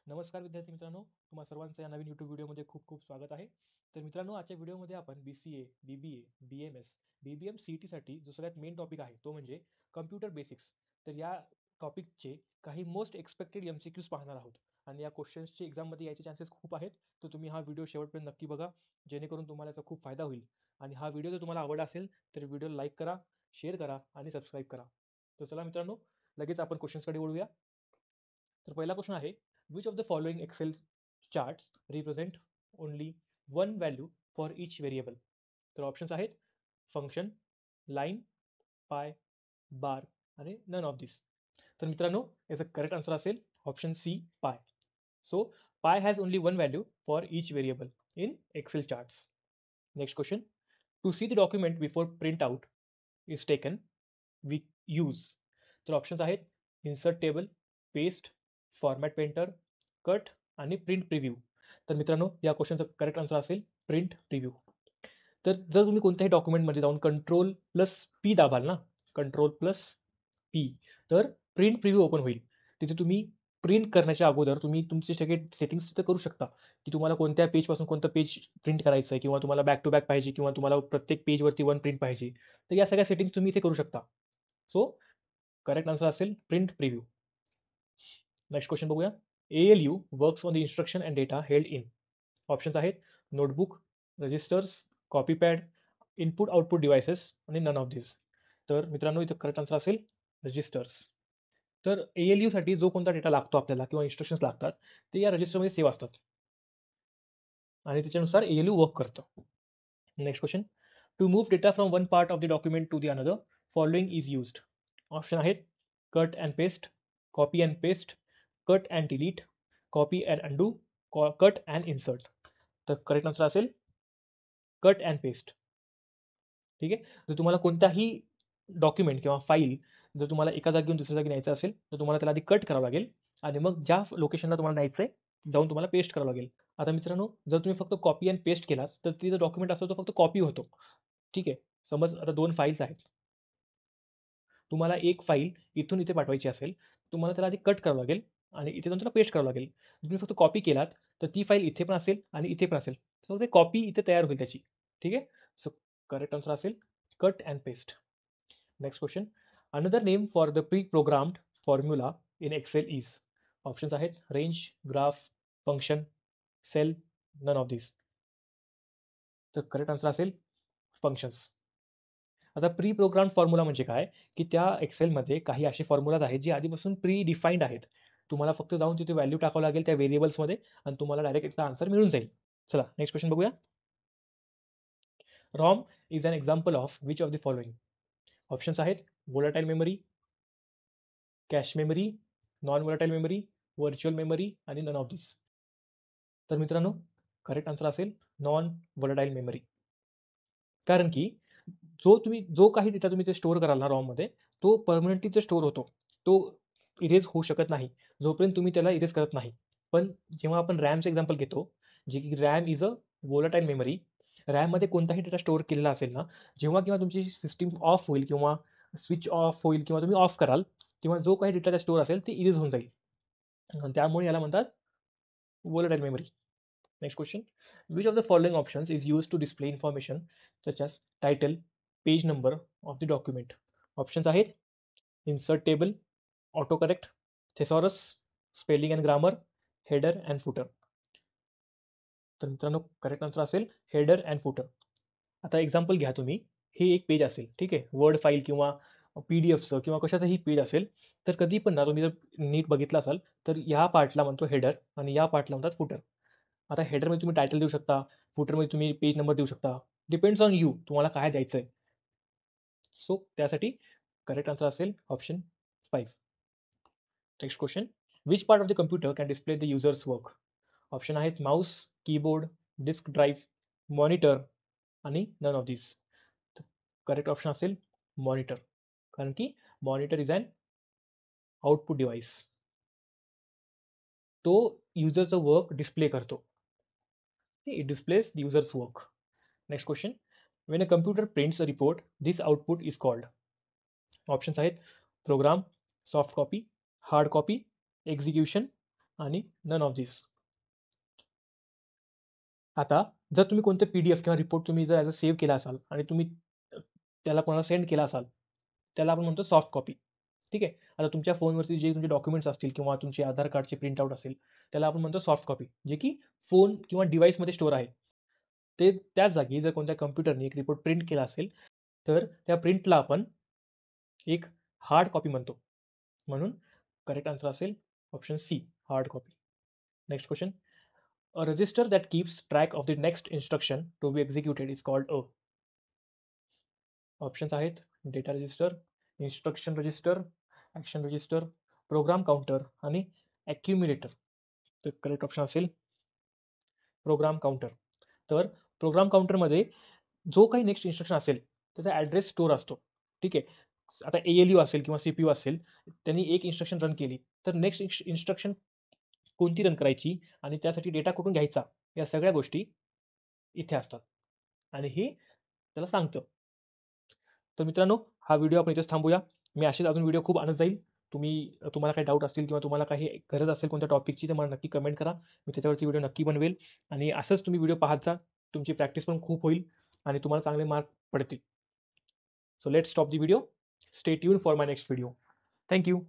नमस्कार विद्यार्थी मित्रांनो, तुम्हा सर्वांचं या नवीन YouTube व्हिडिओमध्ये खूप खूप स्वागत आहे. तर मित्रांनो, आजच्या व्हिडिओमध्ये आपण BCA, BBA, BMS, BBM CETसाठी जो सगळ्यात मेन टॉपिक आहे तो म्हणजे कम्प्युटर बेसिक्स. तर या टॉपिकचे काही मोस्ट एक्सपेक्टेड MCQs पाहणार आहोत आणि या क्वेश्चन्सचे एक्झाममध्ये यायचे चान्सेस खूप आहेत. तर तुम्ही हा व्हिडिओ शेवटपर्यंत नक्की बघा, जेणेकरून तुम्हाला याचा खूप फायदा होईल. आणि हा व्हिडिओ जर तुम्हाला आवडला असेल तर व्हिडिओला लाईक करा, शेअर करा आणि सबस्क्राईब करा. तर चला मित्रांनो, लगेच आपण क्वेश्चन्सकडे वळूया. तर पहिला क्वेश्चन आहे, which of the following Excel charts represent only one value for each variable. तर ऑप्शन्स आहेत फंक्शन, लाईन, पाय, बार आणि नन ऑफ दिस. तर मित्रांनो, याचा करेक्ट आन्सर असेल option C, pie. So pie has only one value for each variable in Excel charts. Next question, to see the document before print out is taken we use. तर options आहेत insert table, paste, format painter, cut आणि print preview. तर मित्रांनो, या क्वेश्चनचा correct answer असेल print preview. तर जर तुम्ही कोणत्याही डॉक्युमेंटमध्ये जाऊन कंट्रोल प्लस पी दाबाल ना, कंट्रोल प्लस पी, तर प्रिंट प्रिव्ह्यू ओपन होईल. तिथे तुम्ही प्रिंट करण्याच्या अगोदर तुम्ही तुमचे सगळे सेटिंग्स तिथे करू शकता, की तुम्हाला कोणत्या पेजपासून कोणतं पेज प्रिंट करायचं आहे, किंवा तुम्हाला बॅक टू बॅक पाहिजे, किंवा तुम्हाला प्रत्येक पेजवरती वन प्रिंट पाहिजे. तर या सगळ्या सेटिंग्स तुम्ही इथे करू शकता. सो करेक्ट आन्सर असेल प्रिंट प्रिव्ह्यू. नेक्स्ट क्वेश्चन बघूया. ALU works on the instruction and data held in. Options आहेत notebook, registers, copypad, input output devices आणि नन ऑफ दिस. तर मित्रांनो, इथं करेक्ट आन्सर असेल रजिस्टर्स. तर ALU साठी जो कोणता डेटा लागतो आपल्याला किंवा इन्स्ट्रक्शन्स लागतात ते या रजिस्टरमध्ये सेव्ह असतात आणि त्याच्यानुसार ALU वर्क करतं. Next question, to move data from one part of the document to the another following is used. Option आहेत cut and paste, copy and paste, cut and delete, copy and undo, cut and insert. तर correct answer असेल cut and paste. ठीक आहे. जर तुम्हाला कोणताही document किंवा file जर तुम्हाला एका जागेवरून दुसऱ्या जागी न्यायचं असेल तर तुम्हाला त्याला आधी कट करावं लागेल आणि मग ज्या लोकेशनला तुम्हाला न्यायचं आहे जाऊन तुम्हाला पेस्ट करावं लागेल. आता मित्रांनो, जर तुम्ही फक्त कॉपी अँड पेस्ट केलात तर ती जो डॉक्युमेंट असतो तो फक्त कॉपी होतो. ठीक आहे. समज आता दोन फाईल्स आहेत, तुम्हाला एक फाईल इथून इथे पाठवायची असेल, तुम्हाला त्याला आधी कट करावं लागेल आणि इथे जाऊन त्याला पेस्ट करावं लागेल. तुम्ही फक्त कॉपी केलात तर ती फाईल इथे पण असेल आणि इथे पण असेल. तर ते कॉपी इथे तयार होईल त्याची. ठीक आहे. सो करेक्ट आन्सर असेल cut and paste. Next question, another name for the pre programmed formula in Excel is. Options आहेत range, graph, function, cell, none of this. तर करेक्ट आन्सर असेल फंक्शन्स. आता प्री प्रोग्राम फॉर्म्युला म्हणजे काय, की त्या एक्सेलमध्ये काही असे फॉर्म्युलाज आहेत जे आधीपासून प्री डिफाईन्ड आहेत. तुम्हाला फक्त जाऊन तिथे व्हॅल्यू टाकावं लागेल त्या व्हेरिएबल्समध्ये आणि तुम्हाला डायरेक्ट याचा आन्सर मिळून जाईल. चला नेक्स्ट क्वेश्चन बघूया. ROM is an example of which of the following. Options आहेत volatile memory, cache memory, non volatile memory, virtual memory आणि नन ऑफ दिस. तर मित्रांनो, करेक्ट आन्सर असेल नॉन वोलाटाईल मेमरी. कारण की जो काही डेटा तुम्ही ते स्टोअर कराल ना रॉममध्ये, तो परमनंटली स्टोअर होतो. तो इरेज होऊ शकत नाही जोपर्यंत तुम्ही त्याला इरेज करत नाही. पण जेव्हा आपण रॅमचं एक्झाम्पल घेतो, जे की RAM is a volatile memory, रॅममध्ये कोणताही डेटा स्टोअर केलेला असेल ना, जेव्हा केव्हा तुमची सिस्टीम ऑफ होईल किंवा स्विच ऑफ होईल किंवा तुम्ही ऑफ कराल, तेव्हा जो काही डेटा स्टोअर असेल ते इरेज होऊन जाईल. आणि त्यामुळे याला म्हणतात volatile memory. Next question. Which of the following options is used to display information such as title, page number of the document? Options आहेत insert table, autocorrect, thesaurus, spelling and grammar, header and footer. तर मित्रांनो, correct answer असेल header and footer. आता example घ्या तुम्ही. हे एक page असेल, ठीक आहे, वर्ड फाईल किंवा PDFचं किंवा कशाचंही पेज असेल, तर कधी पण ना तुम्ही जर नीट बघितलं असाल तर या पार्टला म्हणतो हेडर आणि या पार्टला म्हणतात फुटर. आता हेडरमध्ये तुम्ही टायटल देऊ शकता, फुटरमध्ये तुम्ही पेज नंबर देऊ शकता. डिपेंड्स ऑन यू, तुम्हाला काय द्यायचं आहे. सो त्यासाठी करेक्ट आन्सर असेल option 5. Next question, which part of the computer can display the user's work. Option आहेत mouse, keyboard, disk drive, monitor आणि none of this. Correct option असेल मॉनिटर. कारण की monitor is an output device. तो युजरचं work display करतो. It displays the user's work. Next question, when a computer prints a report, this output is called. Options आहेत program, soft copy, hard copy, execution, आणि none of this. आता जर तुम्ही कोणते PDF किंवा रिपोर्ट तुम्ही जर सेव्ह केला असाल आणि तुम्ही त्याला कोणाला सेंड केला असाल, त्याला आपण म्हणतो सॉफ्ट कॉपी. ठीक आहे. आता तुमच्या फोनवरती जे तुमचे डॉक्युमेंट्स असतील किंवा तुमचे आधार कार्डचे प्रिंटआउट असेल, त्याला आपण म्हणतो सॉफ्ट कॉपी, जे की फोन किंवा डिव्हाइसमध्ये स्टोअर आहे. ते त्याच जागी जर कोणत्या कॉम्प्युटरने एक रिपोर्ट प्रिंट केला असेल, तर त्या प्रिंटला आपण एक हार्ड कॉपी म्हणतो. म्हणून करेक्ट आन्सर असेल option C, hard copy. Next question. A register that keeps track of the next instruction to be executed is called a. Options आहेत data register, instruction register, action register, program counter आणि accumulator. तर करेक्ट option असेल program counter. तर program काउंटरमध्ये जो काही next instruction असेल त्याचा ॲड्रेस स्टोअर असतो. ठीक आहे. आता ALU असेल किंवा CPU असेल, त्यांनी एक इन्स्ट्रक्शन रन केली, तर नेक्स्ट इन्स्ट्रक्शन कोणती रन करायची आणि त्यासाठी डेटा कुठून घ्यायचा, या सगळ्या गोष्टी इथे असतात आणि हे त्याला सांगतं. तर मित्रांनो, हा व्हिडिओ आपण इथेच थांबूया. मी असेच अजून व्हिडिओ खूप आणत जाईल. तुम्हाला काही डाऊट असतील किंवा तुम्हाला काही गरज असेल कोणत्या टॉपिकची, तर मला नक्की कमेंट करा. मी त्याच्यावरती व्हिडिओ नक्की बनवेल आणि असंच तुम्ही व्हिडिओ पाहत जा. तुमची प्रॅक्टिस पण खूप होईल आणि तुम्हाला चांगले मार्क पडतील. So let's stop the video. Stay tune for my next video. Thank you.